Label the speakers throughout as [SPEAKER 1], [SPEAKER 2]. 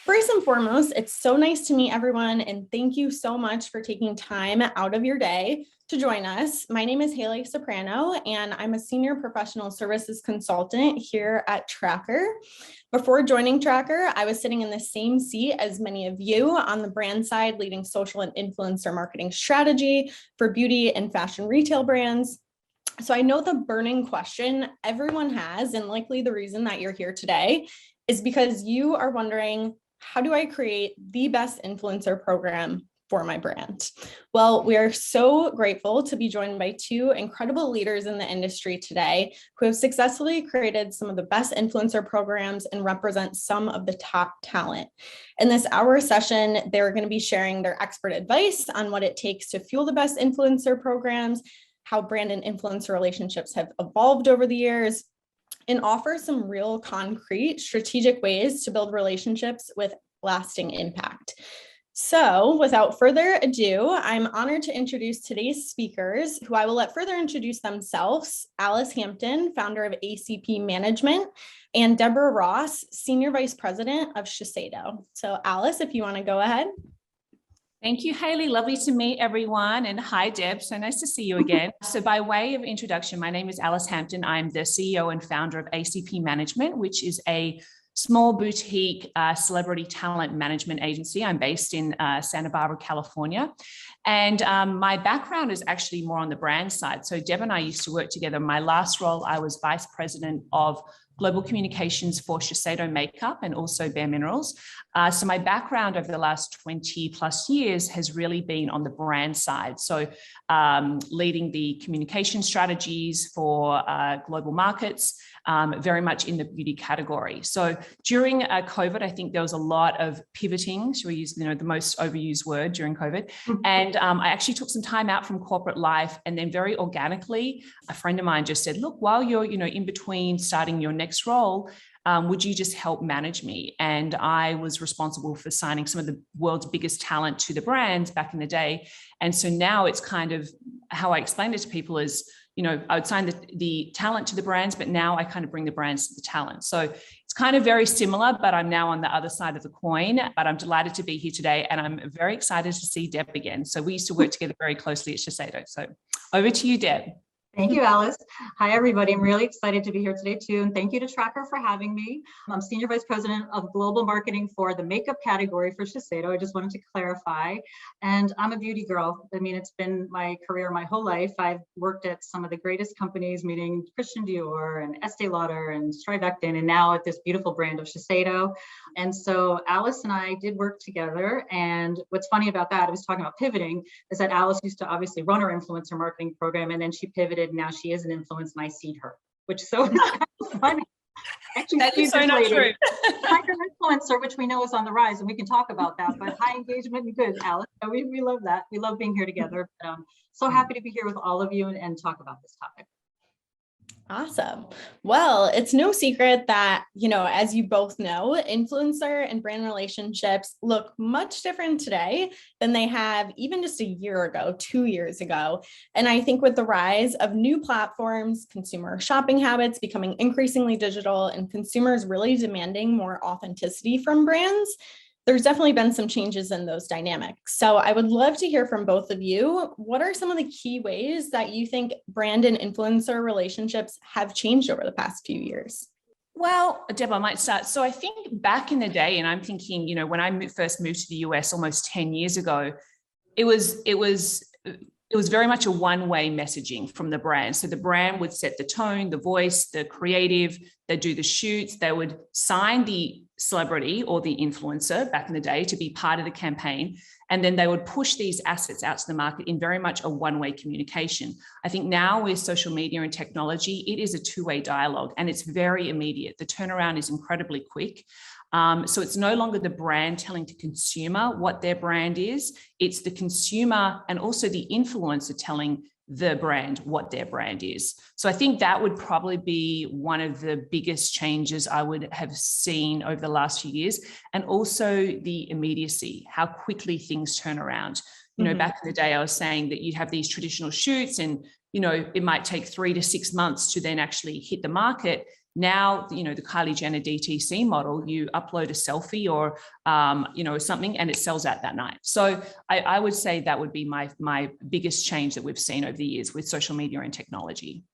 [SPEAKER 1] First and foremost, it's so nice to meet everyone, and thank you so much for taking time out of your day to join us. My name is Haley Soprano, and I'm a senior professional services consultant here at Tracker. Before joining Tracker, I was sitting in the same seat as many of you on the brand side, leading social and influencer marketing strategy for beauty and fashion retail brands. So I know the burning question everyone has, and likely the reason that you're here today, is because you are wondering, how do I create the best influencer program for my brand? Well, we are so grateful to be joined by two incredible leaders in the industry today who have successfully created some of the best influencer programs and represent some of the top talent. In this hour session, they're going to be sharing their expert advice on what it takes to fuel the best influencer programs, how brand and influencer relationships have evolved over the years, and offer some real concrete strategic ways to build relationships with lasting impact. So without further ado, I'm honored to introduce today's speakers, who I will let further introduce themselves: Alice Hampton, founder of ACP Management, and Deborah Ross, Senior Vice President of Shiseido. So Alice, if you want to go ahead.
[SPEAKER 2] Thank you, Haley. Lovely to meet everyone. And hi, Deb. So nice to see you again. So by way of introduction, my name is Alice Hampton. I'm the CEO and founder of ACP Management, which is a small boutique celebrity talent management agency. I'm based in Santa Barbara, California. And my background is actually more on the brand side. So Deb and I used to work together. My last role, I was vice president of global communications for Shiseido makeup and also Bare Minerals. So my background over the last 20 plus years has really been on the brand side. So leading the communication strategies for global markets, very much in the beauty category. So during COVID, I think there was a lot of pivoting, should we use the most overused word during COVID. And I actually took some time out from corporate life, and then very organically, a friend of mine just said, look, while you're in between starting your next role, would you just help manage me? And I was responsible for signing some of the world's biggest talent to the brands back in the day. And so now it's kind of how I explain it to people is, I would sign the talent to the brands, but now I kind of bring the brands to the talent. So it's kind of very similar, but I'm now on the other side of the coin. But I'm delighted to be here today, and I'm very excited to see Deb again. So we used to work together very closely at Shiseido. So over to you, Deb.
[SPEAKER 3] Thank you, Alice. Hi, everybody. I'm really excited to be here today, too. And thank you to Tracker for having me. I'm Senior Vice President of Global Marketing for the makeup category for Shiseido. I just wanted to clarify. And I'm a beauty girl. I mean, it's been my career my whole life. I've worked at some of the greatest companies, meaning Christian Dior and Estee Lauder and Strivectin, and now at this beautiful brand of Shiseido. And so Alice and I did work together. And what's funny about that, I was talking about pivoting, is that Alice used to obviously run our influencer marketing program, and then she pivoted. Now she is an influence, and I see her, which is so funny. Actually,
[SPEAKER 2] that is so not true.
[SPEAKER 3] Higher influencer, which we know is on the rise, and we can talk about that. But high engagement and good, Alice. So we love that. We love being here together. But, so happy to be here with all of you and talk about this topic.
[SPEAKER 1] Awesome. Well, it's no secret that, as you both know, influencer and brand relationships look much different today than they have even just a year ago, 2 years ago. And I think with the rise of new platforms, consumer shopping habits becoming increasingly digital, and consumers really demanding more authenticity from brands, there's definitely been some changes in those dynamics. So I would love to hear from both of you. What are some of the key ways that you think brand and influencer relationships have changed over the past few years?
[SPEAKER 2] Well, Deb, I might start. So I think back in the day, and I'm thinking, when I first moved to the US almost 10 years ago, it was very much a one-way messaging from the brand. So the brand would set the tone, the voice, the creative, they'd do the shoots, they would sign the celebrity or the influencer back in the day to be part of the campaign. And then they would push these assets out to the market in very much a one-way communication. I think now with social media and technology, it is a two-way dialogue, and it's very immediate. The turnaround is incredibly quick. So it's no longer the brand telling the consumer what their brand is. It's the consumer and also the influencer telling the brand what their brand is. So I think that would probably be one of the biggest changes I would have seen over the last few years. And also the immediacy, how quickly things turn around. Back in the day, I was saying that you'd have these traditional shoots and, it might take 3 to 6 months to then actually hit the market. Now, you know, the Kylie Jenner DTC model, you upload a selfie or, you know, something and it sells out that night. So I would say that would be my biggest change that we've seen over the years with social media and technology.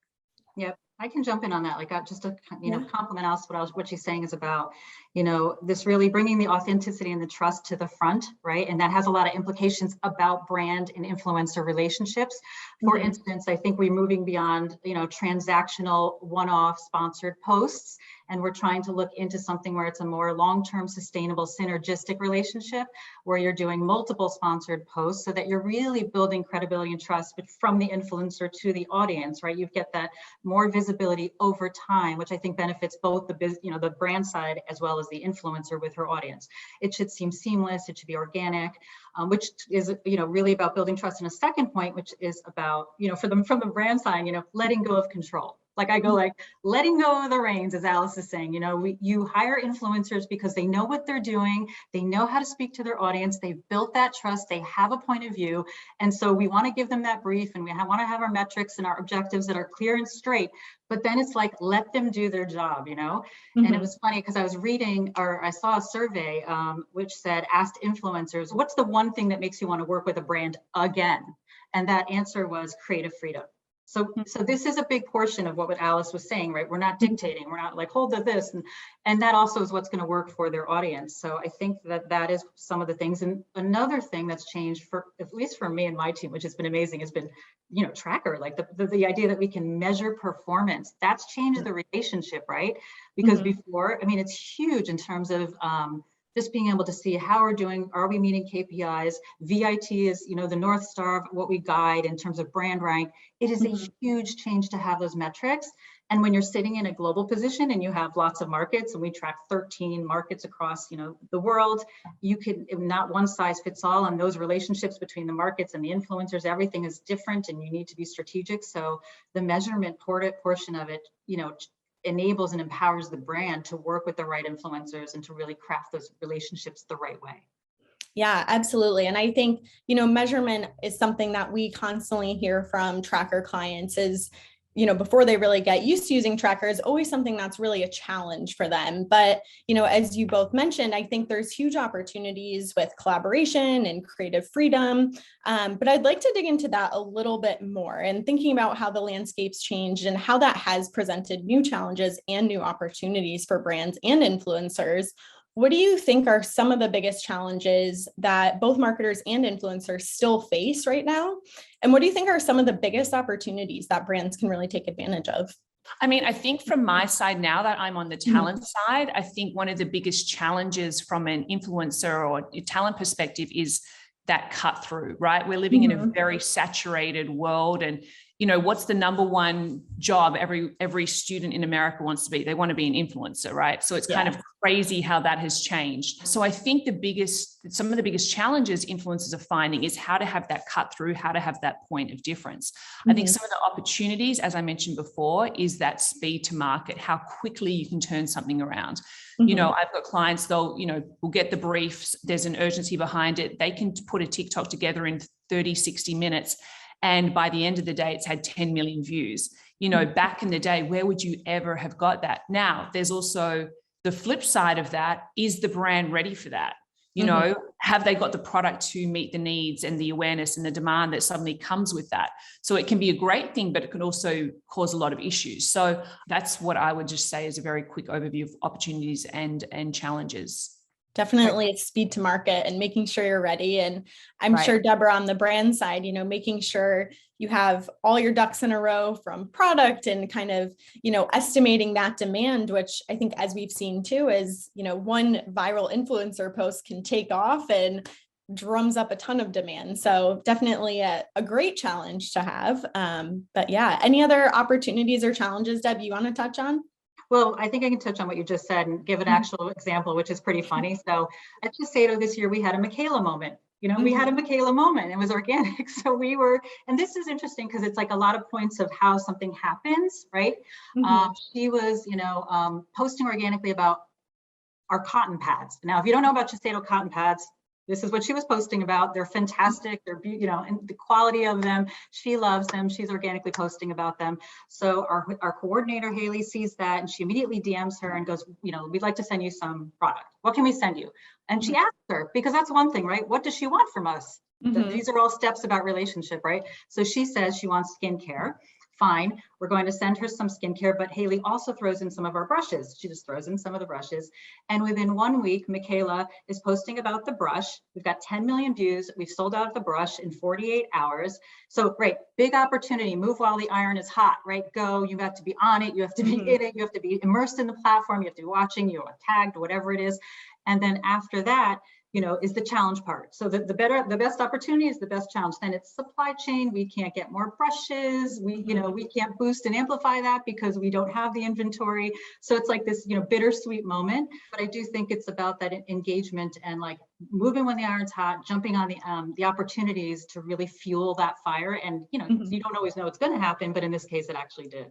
[SPEAKER 3] Yep, I can jump in on that. Like, just to compliment us, what she's saying is about, you know, this really bringing the authenticity and the trust to the front, right? And that has a lot of implications about brand and influencer relationships. For instance, I think we're moving beyond, you know, transactional one-off sponsored posts, and we're trying to look into something where it's a more long-term, sustainable, synergistic relationship, where you're doing multiple sponsored posts so that you're really building credibility and trust, but from the influencer to the audience, right? You get that more visibility over time, which I think benefits both the brand side as well as the influencer with her audience. It should seem seamless. It should be organic, which is, you know, really about building trust. And a second point, which is about, you know, from the brand side, you know, letting go of control. Like I go like letting go of the reins, as Alice is saying. You know, you hire influencers because they know what they're doing. They know how to speak to their audience. They've built that trust. They have a point of view. And so we want to give them that brief, and we want to have our metrics and our objectives that are clear and straight. But then it's like, let them do their job, you know? And it was funny because I was reading, or I saw a survey which said, asked influencers, what's the one thing that makes you want to work with a brand again? And that answer was creative freedom. So this is a big portion of what Alice was saying, right? We're not dictating, we're not like, hold to this. And that also is what's going to work for their audience. So I think that is some of the things. And another thing that's changed, for at least for me and my team, which has been amazing, has been, you know, tracker, like the idea that we can measure performance. That's changed the relationship, right? Because before, I mean, it's huge in terms of just being able to see how we're doing. Are we meeting KPIs? VIT is, you know, the North Star of what we guide in terms of brand rank. It is a huge change to have those metrics. And when you're sitting in a global position and you have lots of markets, and we track 13 markets across, you know, the world, you can, not one size fits all, and those relationships between the markets and the influencers, everything is different, and you need to be strategic. So the measurement portion of it, you know, enables and empowers the brand to work with the right influencers and to really craft those relationships the right way.
[SPEAKER 1] Yeah, absolutely. And I think, you know, measurement is something that we constantly hear from tracker clients is, you know, before they really get used to using trackers, always something that's really a challenge for them. But, you know, as you both mentioned, I think there's huge opportunities with collaboration and creative freedom. But I'd like to dig into that a little bit more and thinking about how the landscape's changed and how that has presented new challenges and new opportunities for brands and influencers. What do you think are some of the biggest challenges that both marketers and influencers still face right now? And what do you think are some of the biggest opportunities that brands can really take advantage of?
[SPEAKER 2] I mean, I think from my side, now that I'm on the talent side, I think one of the biggest challenges from an influencer or a talent perspective is that cut through, right? We're living in a very saturated world, and you know, what's the number one job every student in America wants to be? They want to be an influencer, right? So it's kind of crazy how that has changed. So I think some of the biggest challenges influencers are finding is how to have that cut through, how to have that point of difference. I think some of the opportunities, as I mentioned before, is that speed to market, how quickly you can turn something around. You know, I've got clients, they'll, you know, will get the briefs, there's an urgency behind it. They can put a TikTok together in 30, 60 minutes. And by the end of the day, it's had 10 million views. You know, back in the day, where would you ever have got that? Now, there's also the flip side of that. Is the brand ready for that? You know, have they got the product to meet the needs and the awareness and the demand that suddenly comes with that? So it can be a great thing, but it can also cause a lot of issues. So that's what I would just say is a very quick overview of opportunities and challenges.
[SPEAKER 1] Definitely it's speed to market and making sure you're ready. And I'm sure, Deborah, on the brand side, you know, making sure you have all your ducks in a row from product and kind of, you know, estimating that demand, which I think, as we've seen too, is, you know, one viral influencer post can take off and drums up a ton of demand. So definitely a great challenge to have. But yeah, any other opportunities or challenges, Deb, you want to touch on?
[SPEAKER 3] Well, I think I can touch on what you just said and give an actual example, which is pretty funny. So at Shiseido this year, we had a Michaela moment. You know, we had a Michaela moment. It was organic. So we were, and this is interesting because it's like a lot of points of how something happens, right? She was, you know, posting organically about our cotton pads. Now, if you don't know about Shiseido cotton pads, this is what she was posting about. They're fantastic. They're, and the quality of them, she loves them. She's organically posting about them. So our coordinator, Haley, sees that and she immediately DMs her and goes, we'd like to send you some product. What can we send you? And she asked her, because that's one thing, right? What does she want from us? These are all steps about relationship, right? So she says she wants skincare. Fine, we're going to send her some skincare, but Haley also throws in some of our brushes. She just throws in some of the brushes. And within 1 week, Michaela is posting about the brush. We've got 10 million views. We've sold out the brush in 48 hours. So great, big opportunity. Move while the iron is hot, right? Go, you have to be on it. You have to be in it. You have to be immersed in the platform. You have to be watching, you're tagged, whatever it is. And then after that, is the challenge part. So the best opportunity is the best challenge. Then it's supply chain. We can't get more brushes. We can't boost and amplify that because we don't have the inventory. So it's like this, bittersweet moment. But I do think it's about that engagement and like moving when the iron's hot, jumping on the opportunities to really fuel that fire. And you don't always know it's going to happen, but in this case, it actually did.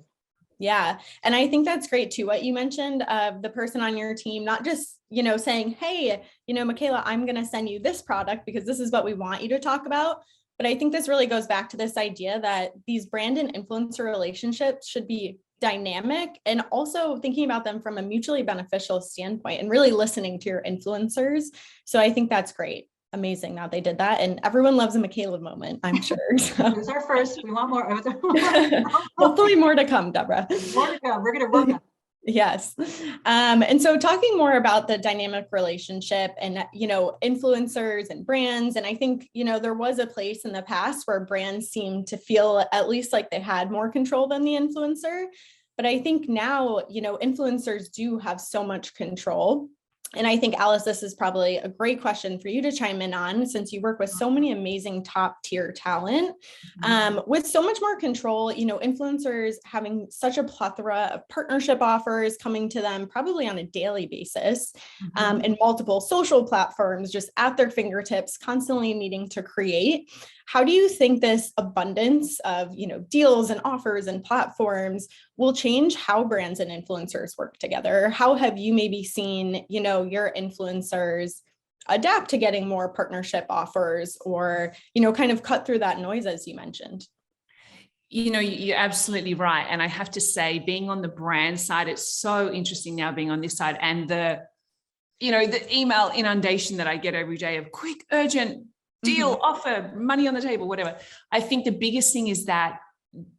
[SPEAKER 1] Yeah. And I think that's great too. What you mentioned of the person on your team, not just, saying, hey, Michaela, I'm going to send you this product because this is what we want you to talk about. But I think this really goes back to this idea that these brand and influencer relationships should be dynamic and also thinking about them from a mutually beneficial standpoint and really listening to your influencers. So I think that's great. Amazing that they did that. And everyone loves a Michaela moment, I'm sure. So.
[SPEAKER 3] It was our first. We want more.
[SPEAKER 1] Hopefully more to come, Deborah.
[SPEAKER 3] More to come. We're going to work on it.
[SPEAKER 1] Yes. And so talking more about the dynamic relationship and, influencers and brands. And I think, there was a place in the past where brands seemed to feel at least like they had more control than the influencer. But I think now, influencers do have so much control. And I think, Alice, this is probably a great question for you to chime in on, since you work with so many amazing top tier talent, with so much more control, influencers having such a plethora of partnership offers coming to them probably on a daily basis, and multiple social platforms just at their fingertips, constantly needing to create. How do you think this abundance of, deals and offers and platforms will change how brands and influencers work together? How have you maybe seen, your influencers adapt to getting more partnership offers or, kind of cut through that noise, as you mentioned?
[SPEAKER 2] You're absolutely right. And I have to say, being on the brand side, it's so interesting now being on this side, and the email inundation that I get every day of quick, urgent deal, offer, money on the table, whatever. I think the biggest thing is that,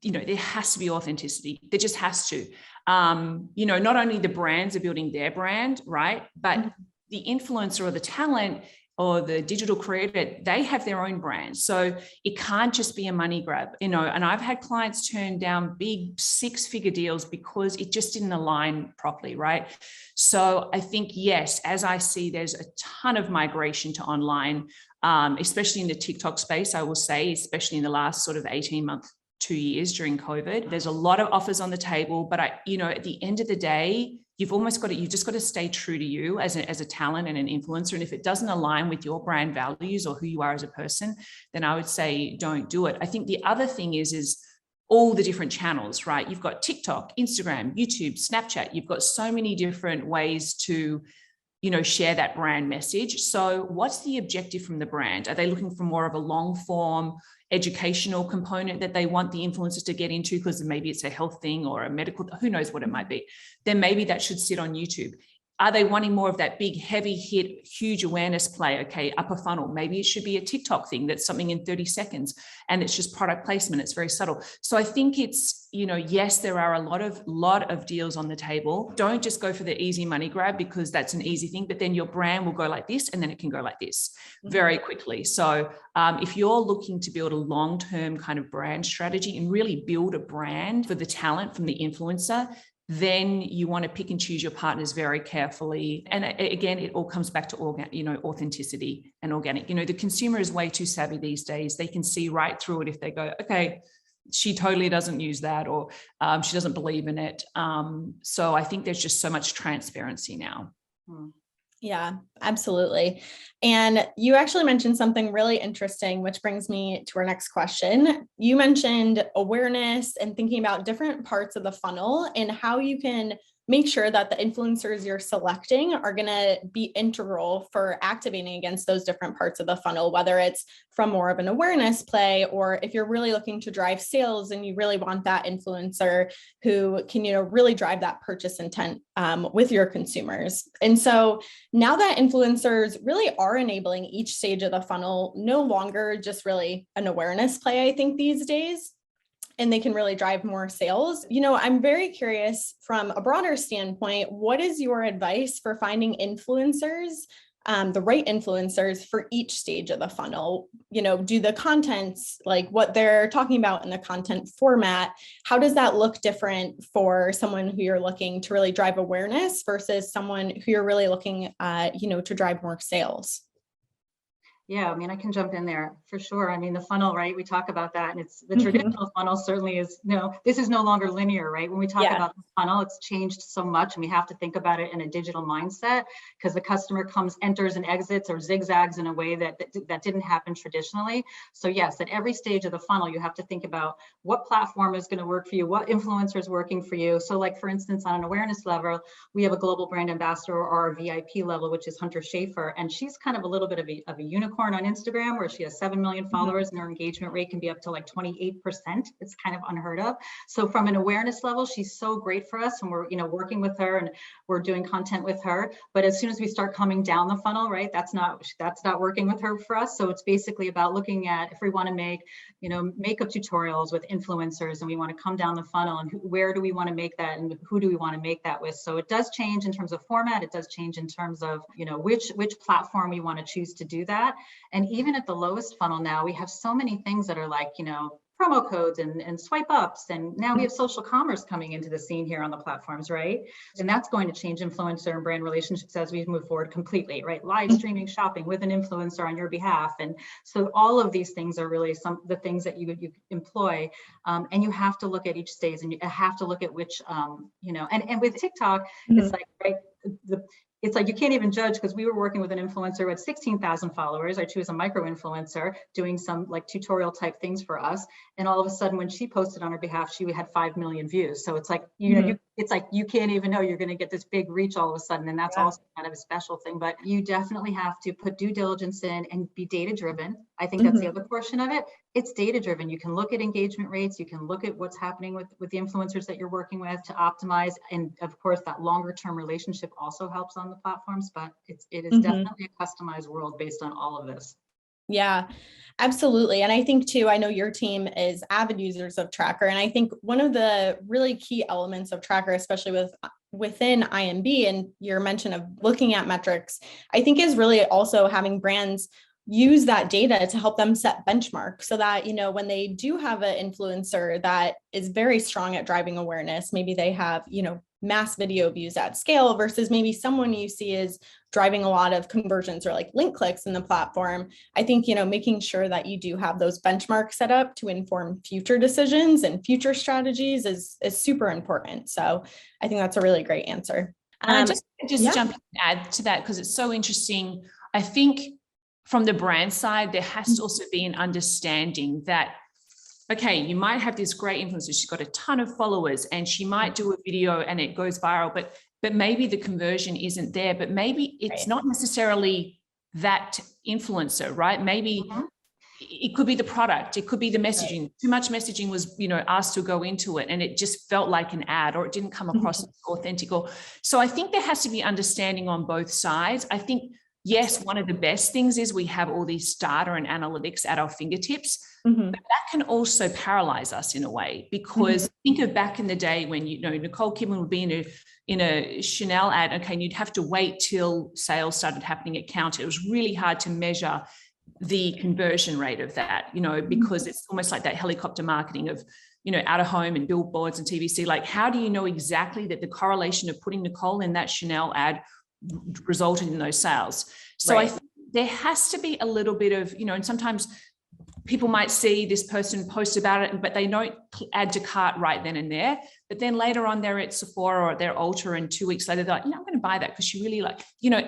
[SPEAKER 2] there has to be authenticity. There just has to. Not only the brands are building their brand, right? But the influencer or the talent or the digital creator, they have their own brand. So it can't just be a money grab, and I've had clients turn down big 6-figure deals because it just didn't align properly, right? So I think, yes, as I see, there's a ton of migration to online, especially in the TikTok space, I will say, especially in the last sort of 18 months, 2 years during COVID. There's a lot of offers on the table, but at the end of the day, you've just got to stay true to you as a talent and an influencer. And if it doesn't align with your brand values or who you are as a person, then I would say don't do it. I think the other thing is all the different channels, right? You've got TikTok, Instagram, YouTube, Snapchat. You've got so many different ways to share that brand message. So what's the objective from the brand? Are they looking for more of a long form educational component that they want the influencers to get into because maybe it's a health thing or a medical, who knows what it might be? Then maybe that should sit on YouTube. Are they wanting more of that big, heavy hit, huge awareness play? Okay, upper funnel. Maybe it should be a TikTok thing that's something in 30 seconds and it's just product placement. It's very subtle. So I think it's, yes, there are a lot of deals on the table. Don't just go for the easy money grab because that's an easy thing, but then your brand will go like this and then it can go like this very quickly. So if you're looking to build a long-term kind of brand strategy and really build a brand for the talent from the influencer, then you want to pick and choose your partners very carefully. And again, it all comes back to authenticity and organic. The consumer is way too savvy these days. They can see right through it if they go, okay, she totally doesn't use that, or she doesn't believe in it. So I think there's just so much transparency now.
[SPEAKER 1] Yeah, absolutely. And you actually mentioned something really interesting, which brings me to our next question. You mentioned awareness and thinking about different parts of the funnel and how you can make sure that the influencers you're selecting are going to be integral for activating against those different parts of the funnel, whether it's from more of an awareness play, or if you're really looking to drive sales and you really want that influencer who can, really drive that purchase intent with your consumers. And so now that influencers really are enabling each stage of the funnel, no longer just really an awareness play, I think these days, and they can really drive more sales. I'm very curious from a broader standpoint, what is your advice for finding influencers, the right influencers for each stage of the funnel? Do the contents, like what they're talking about in the content format, how does that look different for someone who you're looking to really drive awareness versus someone who you're really looking, to drive more sales?
[SPEAKER 3] Yeah, I mean, I can jump in there for sure. I mean, the funnel, right? We talk about that, and it's the traditional funnel certainly is, this is no longer linear, right? When we talk about the funnel, it's changed so much, and we have to think about it in a digital mindset because the customer enters and exits or zigzags in a way that didn't happen traditionally. So yes, at every stage of the funnel, you have to think about what platform is going to work for you, what influencer is working for you. So like, for instance, on an awareness level, we have a global brand ambassador or our VIP level, which is Hunter Schafer, and she's kind of a little bit of a unicorn on Instagram, where she has 7 million followers and her engagement rate can be up to like 28%. It's kind of unheard of. So from an awareness level, she's so great for us, and we're working with her and we're doing content with her. But as soon as we start coming down the funnel, right, that's not working with her for us. So it's basically about looking at, if we want to make makeup tutorials with influencers and we want to come down the funnel, and where do we want to make that and who do we want to make that with? So it does change in terms of format. It does change in terms of which platform we want to choose to do that. And even at the lowest funnel now, we have so many things that are like, promo codes and swipe ups. And now we have social commerce coming into the scene here on the platforms, right? And that's going to change influencer and brand relationships as we move forward completely, right? Live streaming shopping with an influencer on your behalf. And so all of these things are really the things that you employ. And you have to look at each stage, and you have to look at which, and with TikTok, it's like, right, it's like you can't even judge, because we were working with an influencer with 16,000 followers. She was a micro influencer doing some like tutorial type things for us. And all of a sudden, when she posted on her behalf, she had 5 million views. So it's like, it's like you can't even know you're going to get this big reach all of a sudden. And that's also kind of a special thing. But you definitely have to put due diligence in and be data driven. I think that's the other portion of it. It's data driven. You can look at engagement rates. You can look at what's happening with the influencers that you're working with to optimize. And of course, that longer term relationship also helps on the platforms. But it is definitely a customized world based on all of this.
[SPEAKER 1] Yeah, absolutely. And I think too, I know your team is avid users of Tracker. And I think one of the really key elements of Tracker, especially within IMB and your mention of looking at metrics, I think is really also having brands use that data to help them set benchmarks so that, when they do have an influencer that is very strong at driving awareness, maybe they have, mass video views at scale versus maybe someone you see is driving a lot of conversions or like link clicks in the platform. I think, making sure that you do have those benchmarks set up to inform future decisions and future strategies is super important. So I think that's a really great answer.
[SPEAKER 2] Just jump in and add to that, because it's so interesting. I think from the brand side, there has to also be an understanding that, okay, you might have this great influencer, she's got a ton of followers and she might do a video and it goes viral, but maybe the conversion isn't there, but maybe it's not necessarily that influencer, right? Maybe it could be the product, it could be the messaging. Too much messaging was, asked to go into it and it just felt like an ad, or it didn't come across as authentic. So I think there has to be understanding on both sides. I think, yes, one of the best things is we have all these data and analytics at our fingertips, but that can also paralyze us in a way, because think of back in the day when, Nicole Kidman would be in a Chanel ad, okay, and you'd have to wait till sales started happening at counter. It was really hard to measure the conversion rate of that, because it's almost like that helicopter marketing of, out of home and billboards and TVC. Like, how do you know exactly that the correlation of putting Nicole in that Chanel ad resulted in those sales? So I think there has to be a little bit of, and sometimes people might see this person post about it, but they don't add to cart right then and there. But then later on, they're at Sephora or they're Ulta, and 2 weeks later, they're like, I'm going to buy that because she really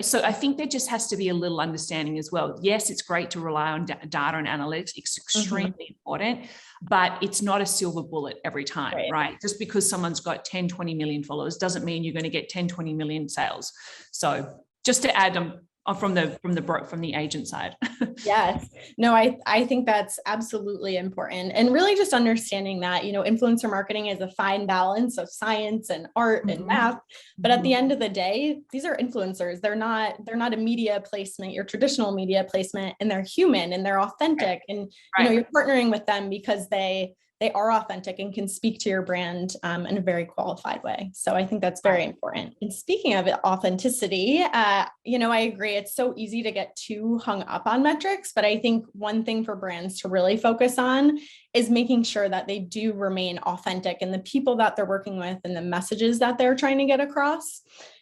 [SPEAKER 2] so I think there just has to be a little understanding as well. Yes, it's great to rely on data and analytics. It's extremely important, but it's not a silver bullet every time, right? Just because someone's got 10, 20 million followers doesn't mean you're going to get 10, 20 million sales. So just to add them from the agent side.
[SPEAKER 1] Yes, no, I think that's absolutely important. And really just understanding that, influencer marketing is a fine balance of science and art and math. But at the end of the day, these are influencers. They're not a media placement, your traditional media placement, and they're human and they're authentic. And, you're partnering with them because they are authentic and can speak to your brand in a very qualified way. So I think that's very important. And speaking of authenticity, I agree. It's so easy to get too hung up on metrics, but I think one thing for brands to really focus on is making sure that they do remain authentic in the people that they're working with and the messages that they're trying to get across.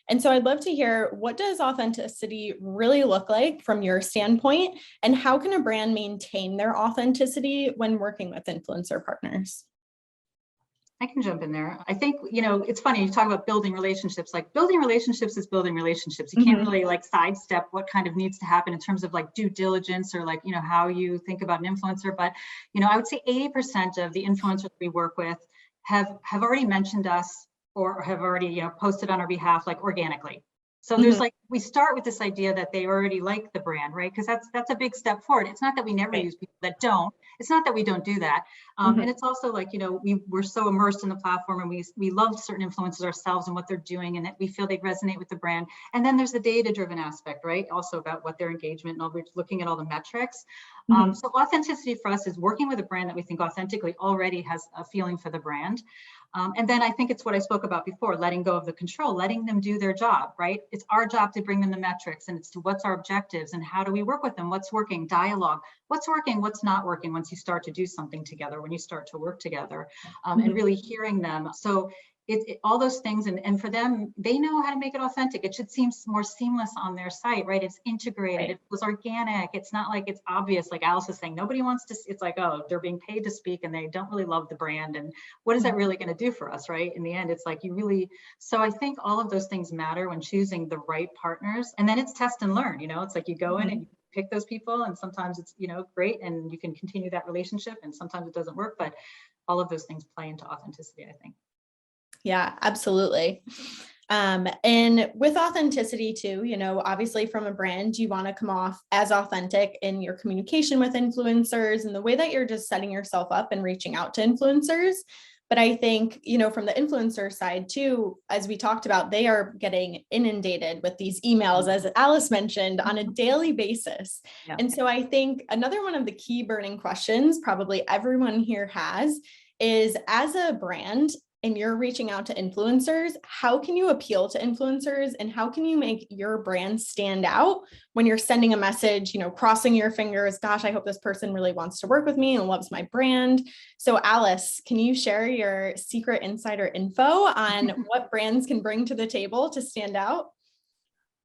[SPEAKER 1] And so I'd love to hear, what does authenticity really look like from your standpoint? And how can a brand maintain their authenticity when working with influencer partners?
[SPEAKER 3] I can jump in there. I think, it's funny, you talk about building relationships, like building relationships is building relationships. You can't really sidestep what kind of needs to happen in terms of due diligence or how you think about an influencer. But, I would say 80% of the influencers we work with have already mentioned us or have already, posted on our behalf, organically. So there's we start with this idea that they already like the brand, right? Because that's a big step forward. It's not that we never use people that don't. It's not that we don't do that. And it's also we're so immersed in the platform, and we love certain influencers ourselves and what they're doing, and that we feel they resonate with the brand. And then there's the data-driven aspect, right? Also about what their engagement and all, we're looking at all the metrics. So authenticity for us is working with a brand that we think authentically already has a feeling for the brand. And then I think it's what I spoke about before, letting go of the control, letting them do their job, right? It's our job to bring them the metrics, and it's to what's our objectives and how do we work with them? What's working? Dialogue. What's working? What's not working once you start to do something together, when you start to work together, and really hearing them. So all those things, and for them, they know how to make it authentic. It should seem more seamless on their site, right? It's integrated, it was organic. It's not like it's obvious, like Alice is saying, nobody wants to, it's like, oh, they're being paid to speak and they don't really love the brand. And what is that really going to do for us, right? In the end, it's like so I think all of those things matter when choosing the right partners. And then it's test and learn, it's like you go in and you pick those people, and sometimes it's, great, and you can continue that relationship, and sometimes it doesn't work, but all of those things play into authenticity, I think.
[SPEAKER 1] Yeah, absolutely. And with authenticity too, obviously from a brand, you want to come off as authentic in your communication with influencers and the way that you're just setting yourself up and reaching out to influencers. But I think, from the influencer side too, as we talked about, they are getting inundated with these emails, as Alice mentioned, on a daily basis. Yeah. And so I think another one of the key burning questions probably everyone here has is, as a brand, and you're reaching out to influencers, how can you appeal to influencers, and how can you make your brand stand out when you're sending a message, crossing your fingers, gosh, I hope this person really wants to work with me and loves my brand. So Alice, can you share your secret insider info on what brands can bring to the table to stand out?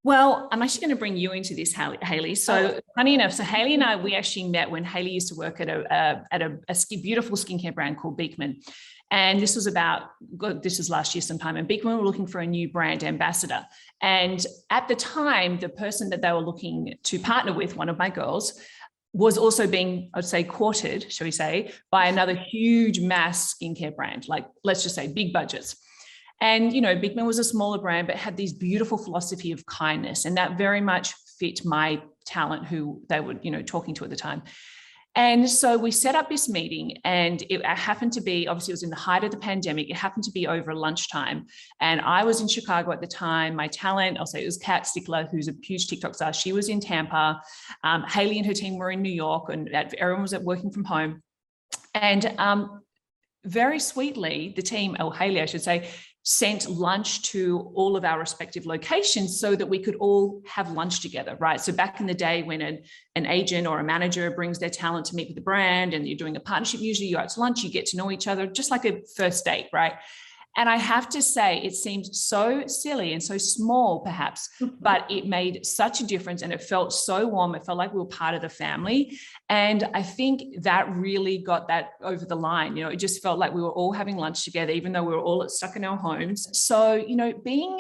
[SPEAKER 2] Well, I'm actually going to bring you into this, Haley. So funny enough, so Haley and I, we actually met when Haley used to work at a beautiful skincare brand called Beekman. And this was last year sometime, and Beekman were looking for a new brand ambassador. And at the time, the person that they were looking to partner with, one of my girls, was also being, I'd say, courted, shall we say, by another huge mass skincare brand, like, let's just say, big budgets. And, Beekman was a smaller brand, but had these beautiful philosophy of kindness. And that very much fit my talent, who they were, talking to at the time. And so we set up this meeting, and it happened to be, obviously it was in the height of the pandemic. It happened to be over lunchtime. And I was in Chicago at the time. My talent, I'll say it was Kat Stickler, who's a huge TikTok star. She was in Tampa. Haley and her team were in New York, and everyone was working from home. And very sweetly, the team, Haley, I should say, sent lunch to all of our respective locations so that we could all have lunch together, right? So back in the day when an agent or a manager brings their talent to meet with the brand and you're doing a partnership, usually you're out to lunch, you get to know each other, just like a first date, right? And I have to say, it seemed so silly and so small, perhaps, but it made such a difference and it felt so warm. It felt like we were part of the family. And I think that really got that over the line. You know, it just felt like we were all having lunch together, even though we were all stuck in our homes. So, you know, being,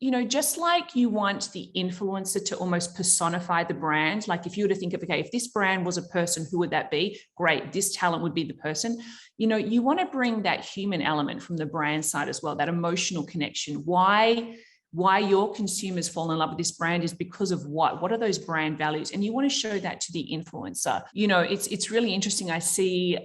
[SPEAKER 2] you know, just like you want the influencer to almost personify the brand, like if you were to think of, okay, if this brand was a person, who would that be? Great, this talent would be the person. You know, you want to bring that human element from the brand side as well, that emotional connection. Why your consumers fall in love with this brand is because of what are those brand values? And you want to show that to the influencer. You know, it's really interesting. I see,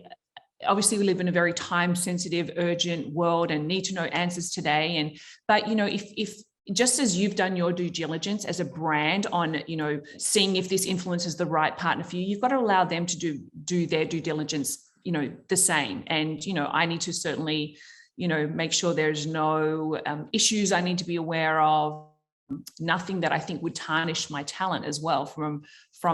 [SPEAKER 2] obviously we live in a very time sensitive, urgent world and need to know answers today. But you know, if just as you've done your due diligence as a brand on, you know, seeing if this influencer is the right partner for you, you've got to allow them to do their due diligence, you know, the same. And, you know, I need to certainly, you know, make sure there's no issues I need to be aware of, nothing that I think would tarnish my talent as well from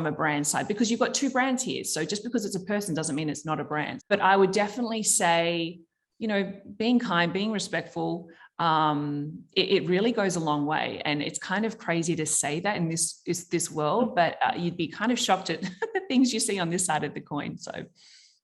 [SPEAKER 2] a brand side, because you've got two brands here. So just because it's a person doesn't mean it's not a brand. But I would definitely say, you know, being kind, being respectful, it really goes a long way. And it's kind of crazy to say that in this world, but you'd be kind of shocked at the things you see on this side of the coin. So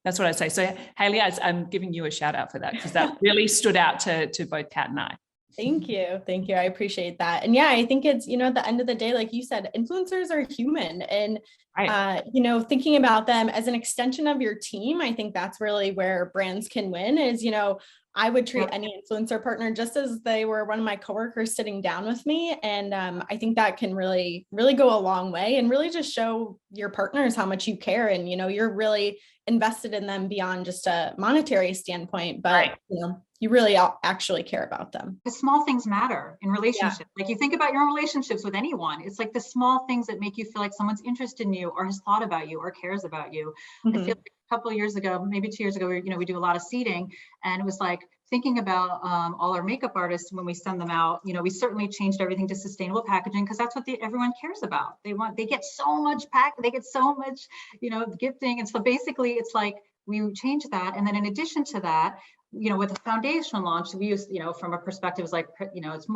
[SPEAKER 2] that's what I'd say. So Hayley, I'm giving you a shout out for that, because that really stood out to both Kat and I.
[SPEAKER 1] Thank you. Thank you. I appreciate that. And yeah, I think it's, you know, at the end of the day, like you said, influencers are human, and,
[SPEAKER 2] Right.
[SPEAKER 1] you know, thinking about them as an extension of your team, I think that's really where brands can win is, you know, I would treat any influencer partner just as they were one of my coworkers sitting down with me. And I think that can really, really go a long way and really just show your partners how much you care. And, you know, you're really invested in them beyond just a monetary standpoint, but, you know, you really actually care about them.
[SPEAKER 3] The small things matter in relationships. Yeah. Like you think about your own relationships with anyone. It's like the small things that make you feel like someone's interested in you or has thought about you or cares about you. Mm-hmm. I feel like a couple of years ago, maybe 2 years ago, we do a lot of seeding, and it was like thinking about all our makeup artists when we send them out. You know, we certainly changed everything to sustainable packaging because that's what everyone cares about. They get so much they get so much, you know, gifting, and so basically it's like we changed that, and then in addition to that, you know, with the foundation launch, we use, you know, from a perspective, is like, you know, it's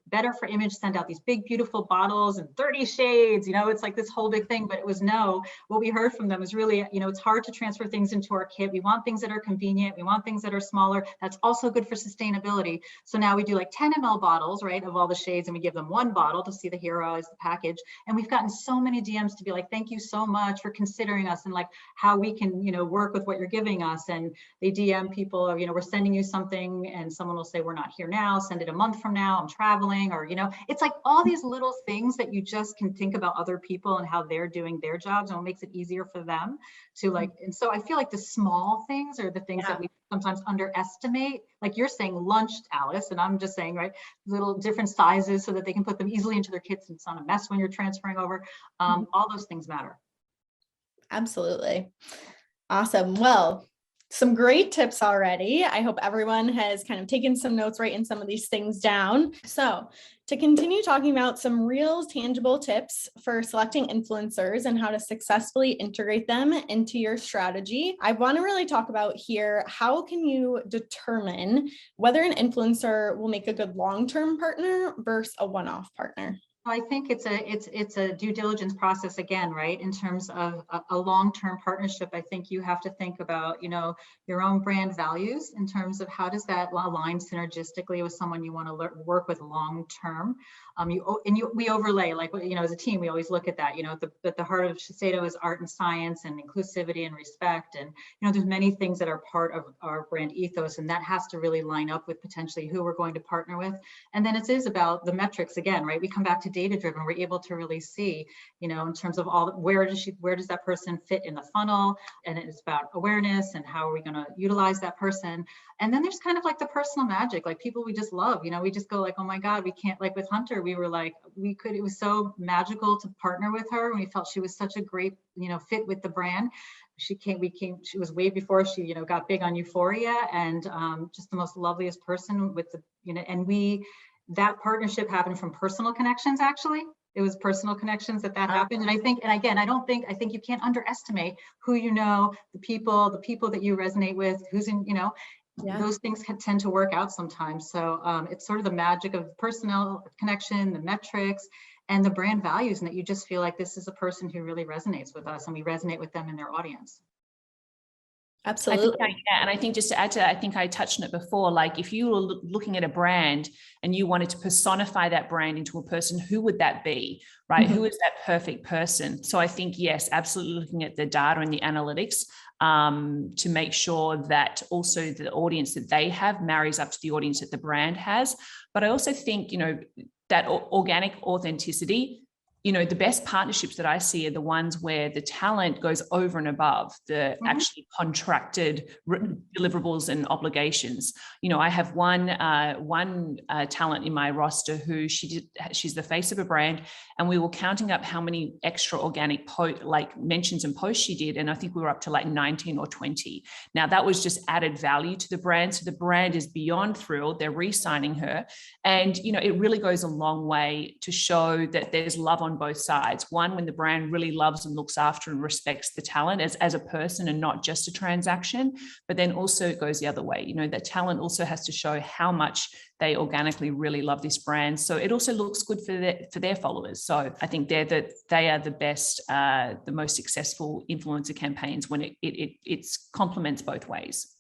[SPEAKER 3] better for image, send out these big, beautiful bottles and 30 shades, you know, it's like this whole big thing, but it was what we heard from them is really, you know, it's hard to transfer things into our kit. We want things that are convenient. We want things that are smaller. That's also good for sustainability. So now we do like 10 ml bottles, right, of all the shades, and we give them one bottle to see the hero as the package. And we've gotten so many DMs to be like, thank you so much for considering us and like how we can, you know, work with what you're giving us. And they DM people, or, you know, we're sending you something and someone will say, we're not here now, send it a month from now, I'm traveling, or, you know, it's like all these little things that you just can think about other people and how they're doing their jobs, and what makes it easier for them to like, and so I feel like the small things are the things that we sometimes underestimate. Like you're saying lunch, Alice, and I'm just saying, right, little different sizes so that they can put them easily into their kits and it's not a mess when you're transferring over. All those things matter.
[SPEAKER 1] Absolutely. Awesome. Well, some great tips already. I hope everyone has kind of taken some notes, writing some of these things down. So to continue talking about some real tangible tips for selecting influencers and how to successfully integrate them into your strategy, I want to really talk about here, how can you determine whether an influencer will make a good long-term partner versus a one-off partner?
[SPEAKER 3] I think it's a due diligence process again, right? In terms of a long-term partnership, I think you have to think about, you know, your own brand values in terms of how does that align synergistically with someone you want to work with long-term. We overlay, like, you know, as a team, we always look at that, you know, at the heart of Shiseido is art and science and inclusivity and respect. And, you know, there's many things that are part of our brand ethos, and that has to really line up with potentially who we're going to partner with. And then it is about the metrics again, right? We come back to data driven. We're able to really see, you know, in terms of where does that person fit in the funnel, and it's about awareness and how are we going to utilize that person. And then there's kind of like the personal magic, like people we just love, you know, we just go like, oh my God, we can't, like with Hunter, we were like, it was so magical to partner with her, and we felt she was such a great, you know, fit with the brand. She was way before she, you know, got big on Euphoria, and just the most loveliest person with the, you know, and that partnership happened from personal connections. Actually, it was personal connections that happened. And I think you can't underestimate who, you know, the people that you resonate with, who's in, you know, those things can tend to work out sometimes. So it's sort of the magic of personnel connection, the metrics, and the brand values, and that you just feel like this is a person who really resonates with us and we resonate with them in their audience.
[SPEAKER 1] Absolutely.
[SPEAKER 2] And I think just to add to that, I think I touched on it before, like if you were looking at a brand and you wanted to personify that brand into a person, who would that be, right? Who is that perfect person? So I think, yes, absolutely looking at the data and the analytics to make sure that also the audience that they have marries up to the audience that the brand has. But I also think, that organic authenticity, the best partnerships that I see are the ones where the talent goes over and above the actually contracted deliverables and obligations. I have one talent in my roster who she's the face of a brand, and we were counting up how many extra organic mentions and posts she did, and I think we were up to like 19 or 20. Now that was just added value to the brand, so the brand is beyond thrilled. They're re-signing her, and it really goes a long way to show that there's love on both sides. One, when the brand really loves and looks after and respects the talent as a person and not just a transaction, but then also it goes the other way. That talent also has to show how much they organically really love this brand. So it also looks good for their followers. So I think they are the best, the most successful influencer campaigns when it complements both ways.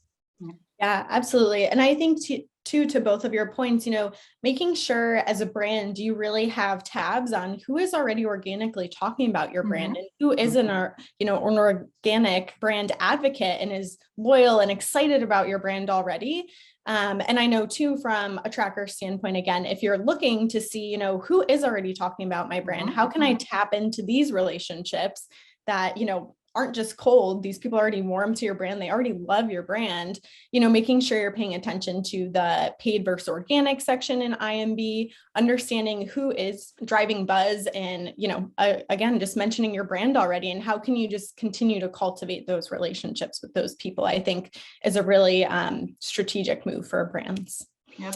[SPEAKER 1] Yeah, absolutely. And I think to both of your points, making sure as a brand, you really have tabs on who is already organically talking about your brand and who is an organic brand advocate and is loyal and excited about your brand already. And I know too, from a tracker standpoint, again, if you're looking to see, who is already talking about my brand, how can I tap into these relationships that, aren't just cold. These people are already warm to your brand. They already love your brand, making sure you're paying attention to the paid versus organic section in IMB, understanding who is driving buzz and, again, just mentioning your brand already and how can you just continue to cultivate those relationships with those people, I think is a really strategic move for brands.
[SPEAKER 3] Yep.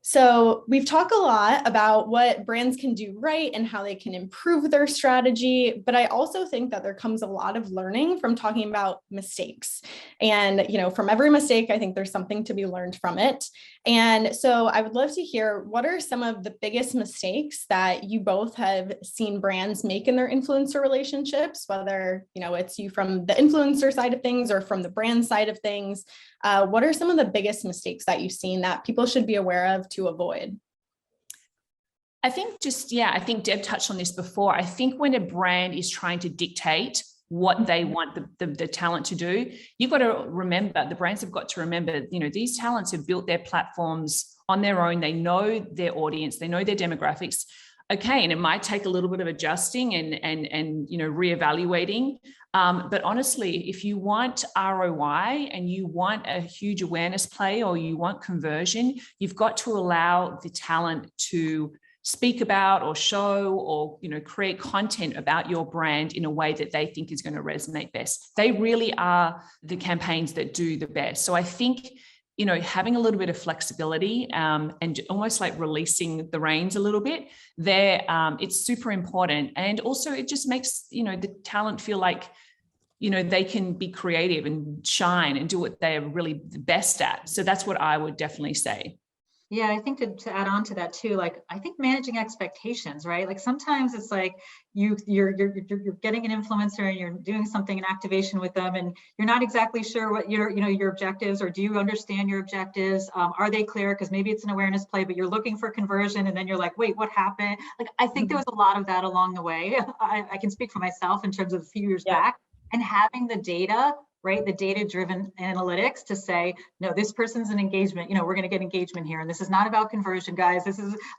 [SPEAKER 1] So we've talked a lot about what brands can do right and how they can improve their strategy, but I also think that there comes a lot of learning from talking about mistakes. And, from every mistake, I think there's something to be learned from it. And so I would love to hear, what are some of the biggest mistakes that you both have seen brands make in their influencer relationships, whether, it's you from the influencer side of things or from the brand side of things. What are some of the biggest mistakes that you've seen that people should be aware of to avoid?
[SPEAKER 2] I think I think Deb touched on this before. I think when a brand is trying to dictate what they want the talent to do, you've got to remember, the brands have got to remember, these talents have built their platforms on their own. They know their audience, they know their demographics. Okay, and it might take a little bit of adjusting and reevaluating. But honestly, if you want ROI and you want a huge awareness play or you want conversion, you've got to allow the talent to speak about or show or create content about your brand in a way that they think is going to resonate best. They really are the campaigns that do the best. So I think having a little bit of flexibility and almost like releasing the reins a little bit there, it's super important. And also it just makes, the talent feel like, they can be creative and shine and do what they're really the best at. So that's what I would definitely say.
[SPEAKER 3] Yeah, I think to add on to that too, I think managing expectations, right? Like sometimes it's like you're getting an influencer and you're doing something, an activation with them, and you're not exactly sure what your objectives, or do you understand your objectives? Are they clear? Because maybe it's an awareness play, but you're looking for conversion, and then you're like, wait, what happened? Like I think there was a lot of that along the way. I can speak for myself in terms of a few years back, and having the data. Right, the data-driven analytics to say, no, this person's an engagement, we're going to get engagement here. And this is not about conversion, guys.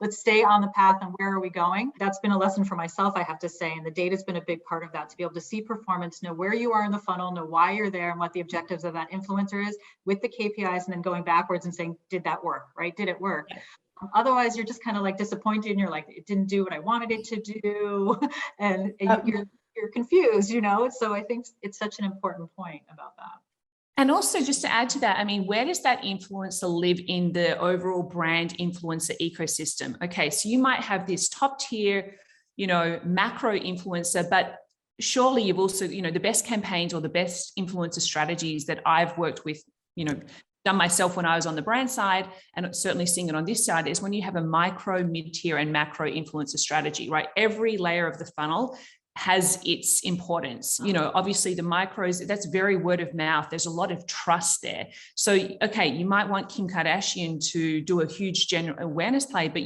[SPEAKER 3] Let's stay on the path and where are we going? That's been a lesson for myself, I have to say. And the data's been a big part of that, to be able to see performance, know where you are in the funnel, know why you're there and what the objectives of that influencer is with the KPIs, and then going backwards and saying, did that work, right? Did it work? Otherwise, you're just kind of like disappointed and you're like, it didn't do what I wanted it to do. and you're confused, So I think it's such an important point about that.
[SPEAKER 2] And also just to add to that, where does that influencer live in the overall brand influencer ecosystem? Okay, so you might have this top tier, macro influencer, but surely you've also, the best campaigns or the best influencer strategies that I've worked with, done myself when I was on the brand side, and certainly seeing it on this side, is when you have a micro, mid-tier, and macro influencer strategy, right? Every layer of the funnel has its importance. Obviously the micros, that's very word of mouth. There's a lot of trust there. So, okay, you might want Kim Kardashian to do a huge general awareness play, but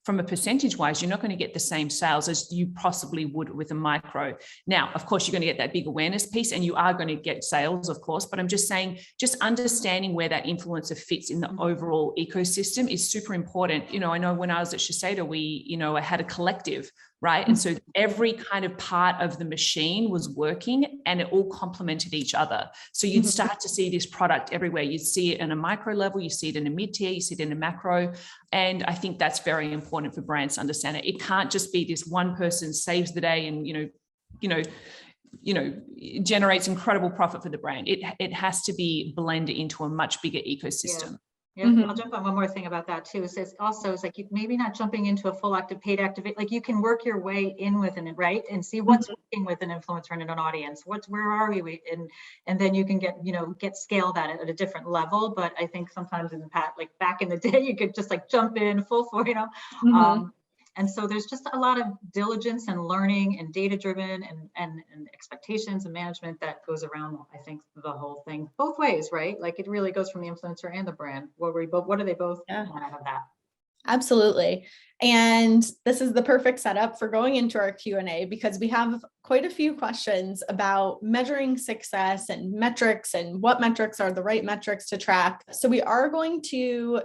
[SPEAKER 2] from a percentage wise, you're not going to get the same sales as you possibly would with a micro. Now, of course, you're going to get that big awareness piece, and you are going to get sales, of course, but I'm just saying, just understanding where that influencer fits in the overall ecosystem is super important. I know when I was at Shiseido, I had a collective, right? And so every kind of part of the machine was working, and it all complemented each other. So you'd start to see this product everywhere. You'd see it in a micro level, you see it in a mid-tier, you see it in a macro. And I think that's very important for brands to understand it. It can't just be this one person saves the day and, generates incredible profit for the brand. It has to be blended into a much bigger ecosystem.
[SPEAKER 3] Yeah, I'll jump on one more thing about that too. It's like you maybe not jumping into a full active paid activate. Like you can work your way in within it, right? And see what's working with an influencer and an audience. Where are we? And then you can get scaled at it at a different level. But I think sometimes in the past, like back in the day, you could just like jump in full for, and so there's just a lot of diligence and learning and data driven and expectations and management that goes around, I think, the whole thing both ways, right? Like it really goes from the influencer and the brand. What do they both want to have that?
[SPEAKER 1] Absolutely. And this is the perfect setup for going into our Q&A, because we have quite a few questions about measuring success and metrics and what metrics are the right metrics to track. So we are going to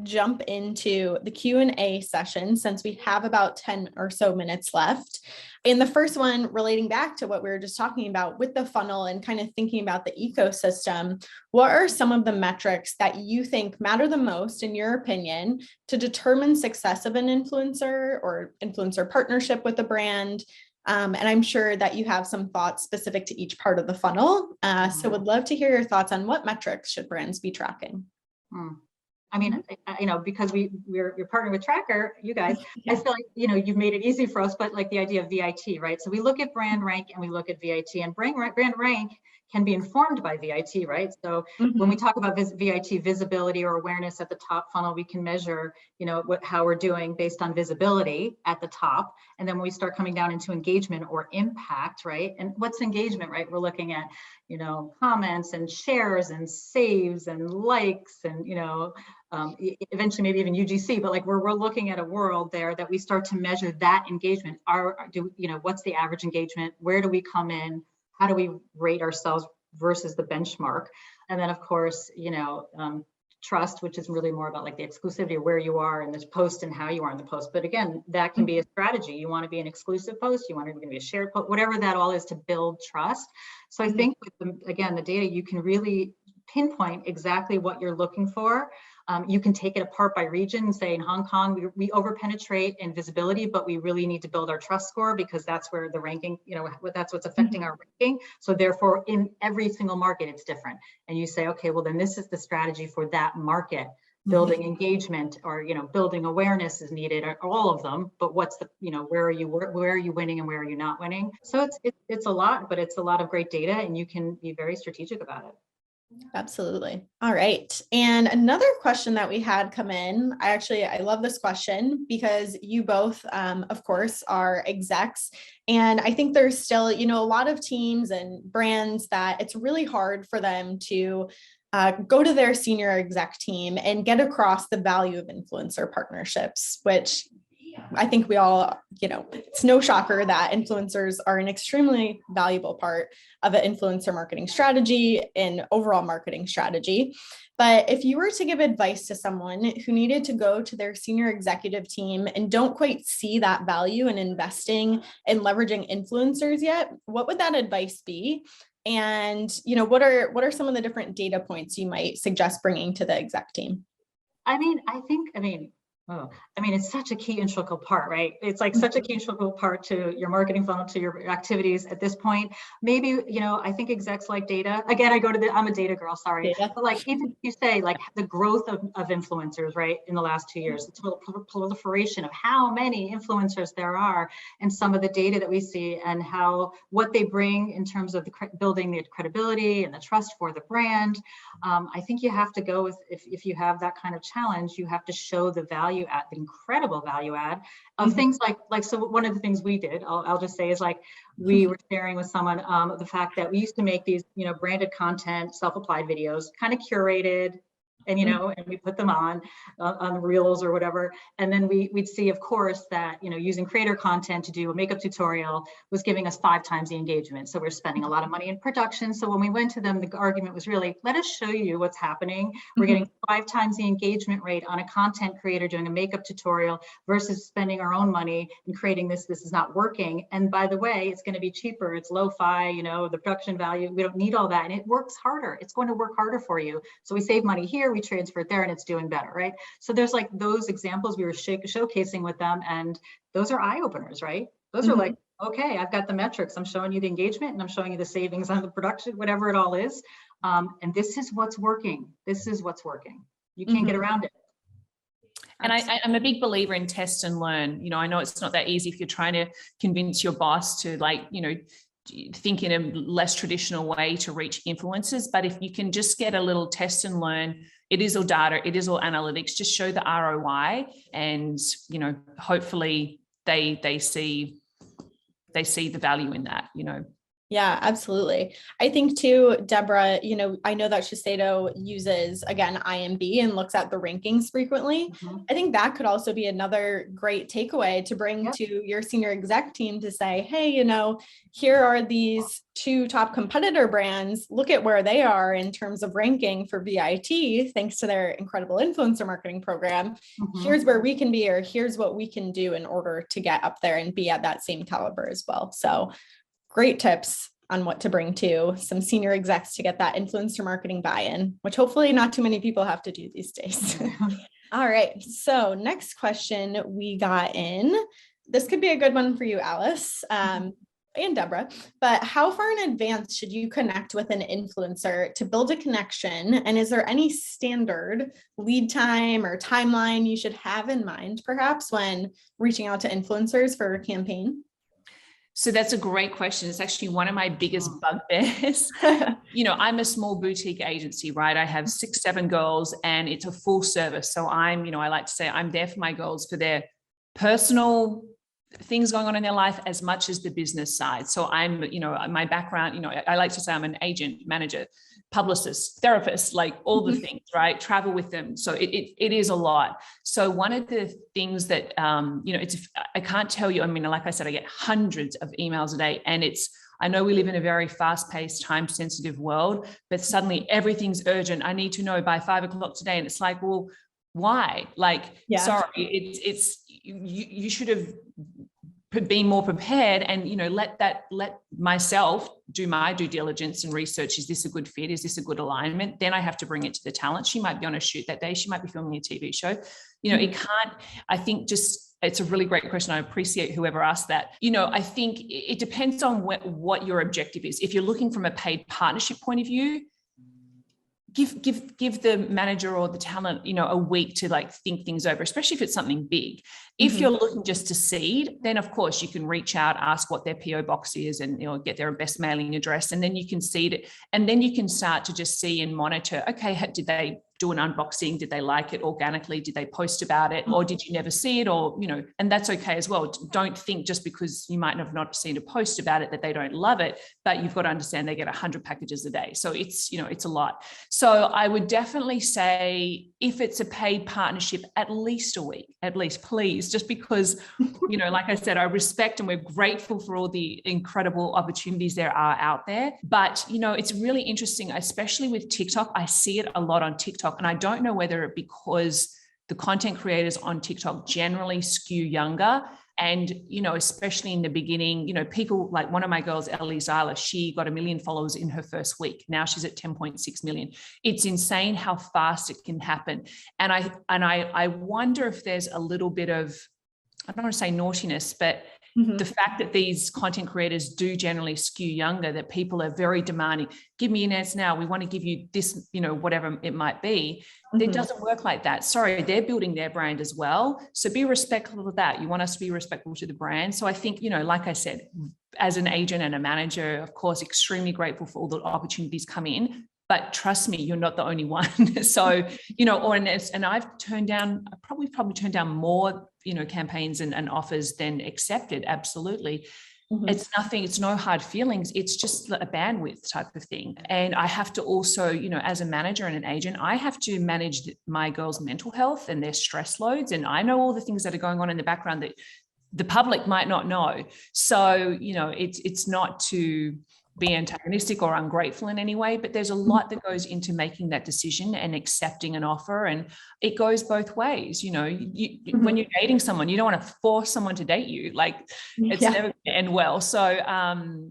[SPEAKER 1] jump into the Q&A session since we have about 10 or so minutes left. In the first one, relating back to what we were just talking about with the funnel and kind of thinking about the ecosystem, what are some of the metrics that you think matter the most, in your opinion, to determine success of an influencer or influencer partnership with a brand? And I'm sure that you have some thoughts specific to each part of the funnel. So would love to hear your thoughts on what metrics should brands be tracking.
[SPEAKER 3] I mean, because you're partnering with Tracker, you guys, I feel like, you've made it easy for us, but like the idea of VIT, right? So we look at brand rank and we look at VIT, and brand rank can be informed by VIT, right? So when we talk about VIT, visibility or awareness at the top funnel, we can measure, how we're doing based on visibility at the top. And then when we start coming down into engagement or impact, right? And what's engagement, right? We're looking at, comments and shares and saves and likes and, eventually maybe even UGC, but like we're looking at a world there that we start to measure that engagement. What's the average engagement? Where do we come in? How do we rate ourselves versus the benchmark? And then of course, trust, which is really more about like the exclusivity of where you are in this post and how you are in the post. But again, that can be a strategy. You want to be an exclusive post, you want to be a shared post, whatever that all is to build trust. So I think with the data, you can really pinpoint exactly what you're looking for. You can take it apart by region and say in Hong Kong, we over-penetrate in visibility, but we really need to build our trust score because that's where the ranking, that's what's affecting our ranking. So therefore, in every single market, it's different. And you say, okay, well, then this is the strategy for that market. Building engagement or, building awareness is needed, or all of them, but what's the, where are you winning and where are you not winning? So it's a lot, but it's a lot of great data and you can be very strategic about it.
[SPEAKER 1] Absolutely. All right. And another question that we had come in, I love this question because you both, of course, are execs. And I think there's still, a lot of teams and brands that it's really hard for them to go to their senior exec team and get across the value of influencer partnerships, which I think we all, it's no shocker that influencers are an extremely valuable part of an influencer marketing strategy and overall marketing strategy. But if you were to give advice to someone who needed to go to their senior executive team and don't quite see that value in investing and leveraging influencers yet, what would that advice be? And, what are some of the different data points you might suggest bringing to the exec team?
[SPEAKER 3] Oh, I mean, it's such a key integral part, right? It's like such a key integral part to your marketing funnel, to your activities at this point. Maybe, I think execs like data. Again, I'm a data girl, sorry.
[SPEAKER 1] Data.
[SPEAKER 3] But like, even if you say like the growth of influencers, right, in the last 2 years, the proliferation of how many influencers there are, and some of the data that we see and what they bring in terms of building the credibility and the trust for the brand. I think you have to go with, if you have that kind of challenge, you have to show the value add, the incredible value add of things so one of the things we did, I'll just say, is like we were sharing with someone the fact that we used to make these, branded content, self-applied videos, kind of curated, and and we put them on reels or whatever, and then we'd see, of course, that using creator content to do a makeup tutorial was giving us 5 times the engagement. So we're spending a lot of money in production. So when we went to them, the argument was really, let us show you what's happening. We're getting 5 times the engagement rate on a content creator doing a makeup tutorial versus spending our own money and creating this. This is not working. And by the way, it's going to be cheaper. It's lo-fi, the production value. We don't need all that, and it works harder. It's going to work harder for you. So we save money here, we transfer it there, and it's doing better, right? So there's like those examples we were showcasing with them, and those are eye openers, right? Those are like, okay, I've got the metrics. I'm showing you the engagement, and I'm showing you the savings on the production, whatever it all is. And this is what's working. This is what's working. You can't get around it.
[SPEAKER 2] And I'm a big believer in test and learn. I know it's not that easy if you're trying to convince your boss to think in a less traditional way to reach influencers. But if you can just get a little test and learn, it is all data, it is all analytics, just show the ROI, and, hopefully they see the value in that,
[SPEAKER 1] Yeah, absolutely. I think too, Deborah, I know that Shiseido uses, again, IMD and looks at the rankings frequently. I think that could also be another great takeaway to bring to your senior exec team to say, hey, here are these 2 top competitor brands. Look at where they are in terms of ranking for VIT, thanks to their incredible influencer marketing program. Here's where we can be, or here's what we can do in order to get up there and be at that same caliber as well. So great tips on what to bring to some senior execs to get that influencer marketing buy-in, which hopefully not too many people have to do these days. All right. So next question we got in. This could be a good one for you, Alice, and Deborah, but how far in advance should you connect with an influencer to build a connection? And is there any standard lead time or timeline you should have in mind, perhaps, when reaching out to influencers for a campaign?
[SPEAKER 2] So that's a great question. It's actually one of my biggest bugbears. I'm a small boutique agency, right? I have 6, 7 girls, and it's a full service. So I like to say I'm there for my girls for their personal things going on in their life as much as the business side. So I'm, my background, I like to say I'm an agent, manager, publicist, therapist, like all the things, right? Travel with them. So it is a lot. So one of the things that, I can't tell you, like I said, I get hundreds of emails a day, and I know we live in a very fast-paced, time-sensitive world, but suddenly everything's urgent. I need to know by 5 o'clock today. And it's like, well, why? Sorry, you should have been more prepared, and let myself do my due diligence and research. Is this a good fit? Is this a good alignment? Then I have to bring it to the talent. She might be on a shoot that day. She might be filming a TV show. It can't. I think it's a really great question. I appreciate whoever asked that. I think it depends on what your objective is. If you're looking from a paid partnership point of view, give the manager or the talent, a week to think things over, especially if it's something big. If you're looking just to seed, then of course you can reach out, ask what their PO box is, and get their best mailing address, and then you can seed it, and then you can start to just see and monitor. Okay, did they do an unboxing? Did they like it organically? Did they post about it, or did you never see it? Or and that's okay as well. Don't think just because you might have not seen a post about it that they don't love it, but you've got to understand they get 100 packages a day, so it's it's a lot. So I would definitely say, if it's a paid partnership, at least a week, at least, please, just because, like I said, I respect and we're grateful for all the incredible opportunities there are out there. But, it's really interesting, especially with TikTok. I see it a lot on TikTok, and I don't know whether it because the content creators on TikTok generally skew younger. And, especially in the beginning, people like one of my girls, Ellie Zyla, she got 1 million followers in her first week. Now she's at 10.6 million. It's insane how fast it can happen. And I wonder if there's a little bit of, I don't want to say naughtiness, but the fact that these content creators do generally skew younger, that people are very demanding, give me an ads now, we want to give you this, whatever it might be. It doesn't work like that. Sorry, they're building their brand as well. So be respectful of that. You want us to be respectful to the brand. So I think, like I said, as an agent and a manager, of course, extremely grateful for all the opportunities come in. But trust me, you're not the only one. So, and I've probably turned down more, campaigns and offers than accepted. Absolutely. It's nothing, it's no hard feelings. It's just a bandwidth type of thing. And I have to also, as a manager and an agent, I have to manage my girls' mental health and their stress loads. And I know all the things that are going on in the background that the public might not know. So, it's not to be antagonistic or ungrateful in any way, but there's a lot that goes into making that decision and accepting an offer. And it goes both ways. When you're dating someone, you don't want to force someone to date you. Like it's never going to end well. So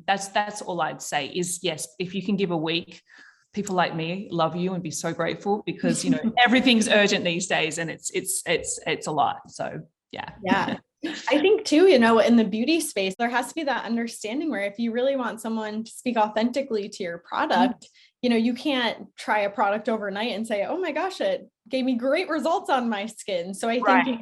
[SPEAKER 2] that's all I'd say is, yes, if you can give a week, people like me love you and be so grateful because, everything's urgent these days and it's a lot. So yeah.
[SPEAKER 1] I think too, in the beauty space, there has to be that understanding where if you really want someone to speak authentically to your product, you can't try a product overnight and say, oh my gosh, it gave me great results on my skin. So I think,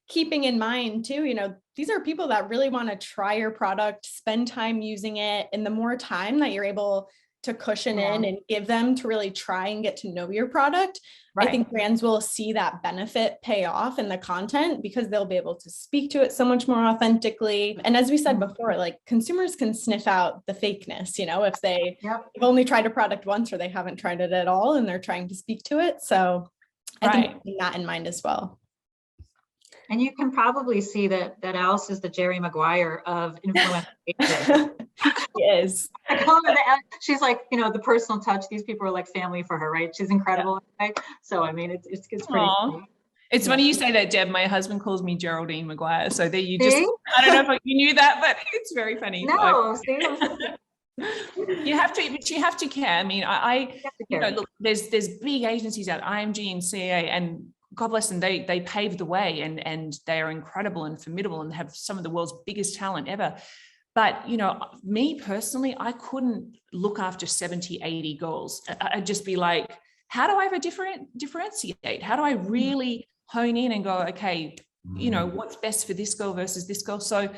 [SPEAKER 1] keeping in mind too, these are people that really want to try your product, spend time using it. And the more time that you're able to cushion in and give them to really try and get to know your product, I think brands will see that benefit pay off in the content because they'll be able to speak to it so much more authentically. And as we said before, like consumers can sniff out the fakeness, if they've only tried a product once or they haven't tried it at all and they're trying to speak to it. So I think keeping that in mind as well.
[SPEAKER 3] And you can probably see that Alice is the Jerry Maguire of influencer.
[SPEAKER 1] She is.
[SPEAKER 3] She's like, the personal touch. These people are like family for her, right? She's incredible. Right? So, I mean, it's pretty funny.
[SPEAKER 2] It's funny you say that, Deb. My husband calls me Geraldine Maguire. So there you just, I don't know if you knew that, but it's very funny.
[SPEAKER 3] No,
[SPEAKER 2] you have to care. I mean, look, there's big agencies out, IMG and CA, and God bless them, they paved the way and they are incredible and formidable and have some of the world's biggest talent ever. But, me personally, I couldn't look after 70, 80 girls. I'd just be like, how do I have differentiate? How do I really hone in and go, okay, what's best for this girl versus this girl? So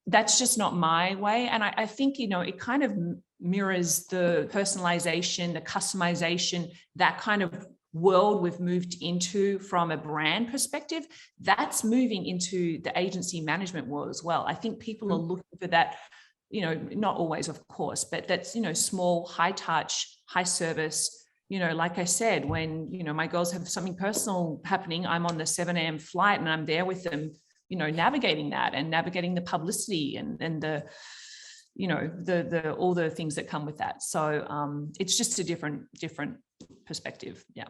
[SPEAKER 2] that's just not my way. And I think, it kind of mirrors the personalization, the customization, that kind of world we've moved into from a brand perspective. That's moving into the agency management world as well. I think people are looking for that, not always, of course, but that's, small, high touch, high service. Like I said, when, my girls have something personal happening, I'm on the 7 a.m. flight and I'm there with them, navigating that and navigating the publicity and the, the all the things that come with that. So it's just a different perspective. Yeah.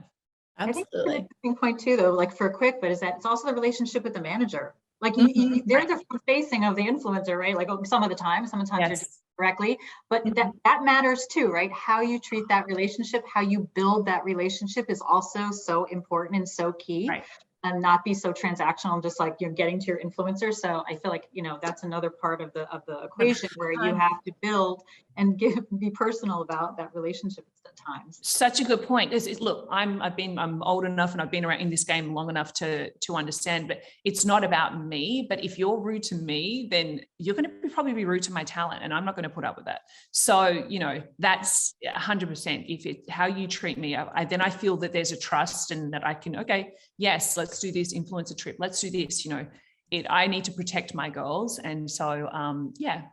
[SPEAKER 1] Absolutely.
[SPEAKER 3] I think the interesting point too, though, like for a quick, but is that it's also the relationship with the manager. Like they're the facing of the influencer, right? Like some of the time, sometimes you're doing directly, but that matters too, right? How you treat that relationship, how you build that relationship is also so important and so key. Right. And not be so transactional, just like you're getting to your influencer. So I feel like, I'm another part of the equation where you have to build and be personal about that relationship at times.
[SPEAKER 2] Such a good point. Look, I'm old enough and I've been around in this game long enough to understand, but it's not about me. But if you're rude to me, then you're going to probably be rude to my talent, and I'm not going to put up with that. So, that's 100%. If it's how you treat me, then I feel that there's a trust and that I can, okay, yes, let's do this influencer trip. Let's do this, I need to protect my girls. And so,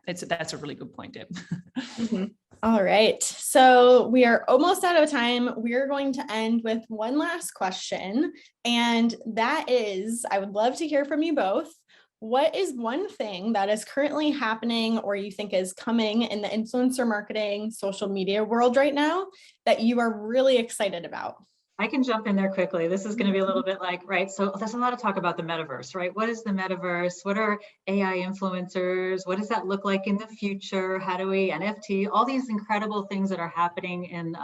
[SPEAKER 2] that's a really good point, Deb.
[SPEAKER 1] All right. So we are almost out of time. We're going to end with one last question. And that is, I would love to hear from you both. What is one thing that is currently happening or you think is coming in the influencer marketing, social media world right now that you are really excited about?
[SPEAKER 3] I can jump in there quickly. This is going to be a little bit like, right, so there's a lot of talk about the metaverse, right? What is the metaverse? What are AI influencers? What does that look like in the future? How do we, NFT, all these incredible things that are happening in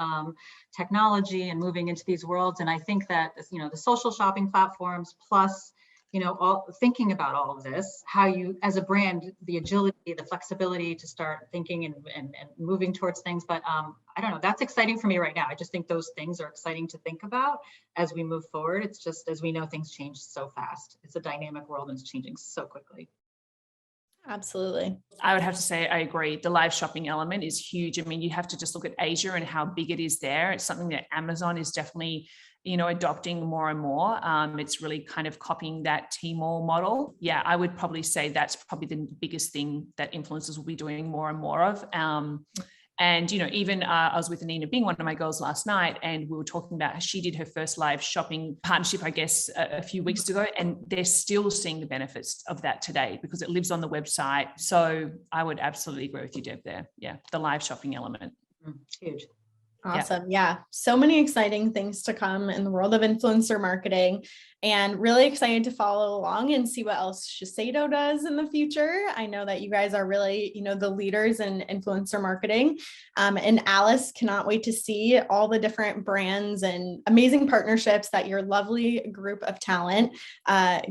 [SPEAKER 3] technology and moving into these worlds. And I think that, you know, the social shopping platforms plus, you know, all thinking about all of this, how you, as a brand, the agility, the flexibility to start thinking and moving towards things. But I don't know, that's exciting for me right now. I just think those things are exciting to think about as we move forward. It's just, as we know, things change so fast. It's a dynamic world and it's changing so quickly.
[SPEAKER 1] Absolutely.
[SPEAKER 2] I would have to say, I agree. The live shopping element is huge. I mean, you have to just look at Asia and how big it is there. It's something that Amazon is definitely, you know, adopting more and more. It's really kind of copying that Tmall model. Yeah, I would probably say that's probably the biggest thing that influencers will be doing more and more of. And, you know, even I was with Anina Bing, one of my girls last night, and we were talking about how she did her first live shopping partnership, I guess, a few weeks ago, and they're still seeing the benefits of that today because it lives on the website. So I would absolutely agree with you, Deb, there. Yeah, the live shopping element.
[SPEAKER 3] Huge.
[SPEAKER 1] Awesome. Yeah. So many exciting things to come in the world of influencer marketing, and really excited to follow along and see what else Shiseido does in the future. I know that you guys are really, you know, the leaders in influencer marketing. And Alice cannot wait to see all the different brands and amazing partnerships that your lovely group of talent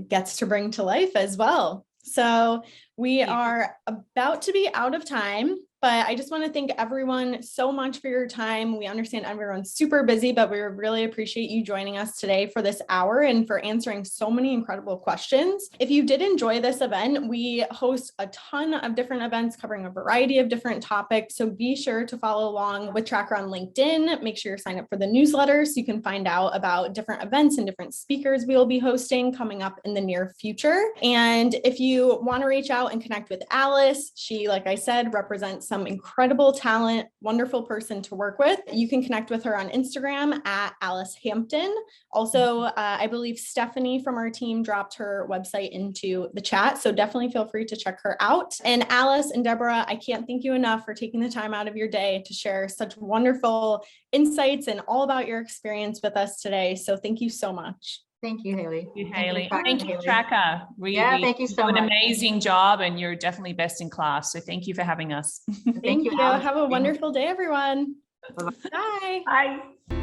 [SPEAKER 1] gets to bring to life as well. So we are about to be out of time, but I just want to thank everyone so much for your time. We understand everyone's super busy, but we really appreciate you joining us today for this hour and for answering so many incredible questions. If you did enjoy this event, we host a ton of different events covering a variety of different topics. So be sure to follow along with Tracker on LinkedIn. Make sure you're signed up for the newsletter so you can find out about different events and different speakers we will be hosting coming up in the near future. And if you want to reach out and connect with Alice, she, like I said, represents some incredible talent, wonderful person to work with. You can connect with her on Instagram at Alice Hampton. Also, I believe Stephanie from our team dropped her website into the chat, so definitely feel free to check her out. And Alice and Deborah, I can't thank you enough for taking the time out of your day to share such wonderful insights and all about your experience with us today. So thank you so much.
[SPEAKER 3] Thank you, Haley.
[SPEAKER 2] Thank you, Haley. Thank you, Tracker.
[SPEAKER 3] Thank you so much.
[SPEAKER 2] Do an amazing job, and you're definitely best in class. So thank you for having us.
[SPEAKER 1] Thank you.
[SPEAKER 3] Alice.
[SPEAKER 1] Have a wonderful day, everyone.
[SPEAKER 3] Bye-bye.
[SPEAKER 1] Bye.
[SPEAKER 2] Bye.